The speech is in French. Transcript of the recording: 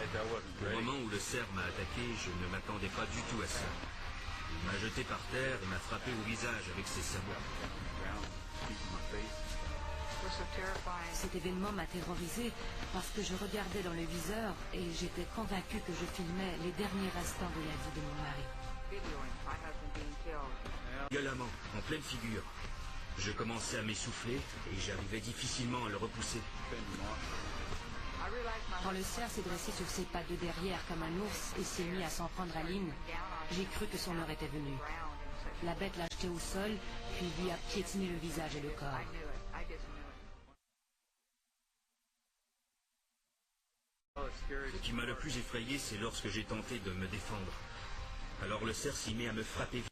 Au moment où le cerf m'a attaqué, je ne m'attendais pas du tout à ça. Il m'a jeté par terre et m'a frappé au visage avec ses sabots. Cet événement m'a terrorisé parce que je regardais dans le viseur et j'étais convaincue que je filmais les derniers instants de la vie de mon mari. Violemment, en pleine figure. Je commençais à m'essouffler et j'arrivais difficilement à le repousser. Quand le cerf s'est dressé sur ses pattes de derrière comme un ours et s'est mis à s'en prendre à Lynn, j'ai cru que son heure était venue. La bête l'a jeté au sol, puis lui a piétiné le visage et le corps. Ce qui m'a le plus effrayé, c'est lorsque j'ai tenté de me défendre. Alors le cerf s'y met à me frapper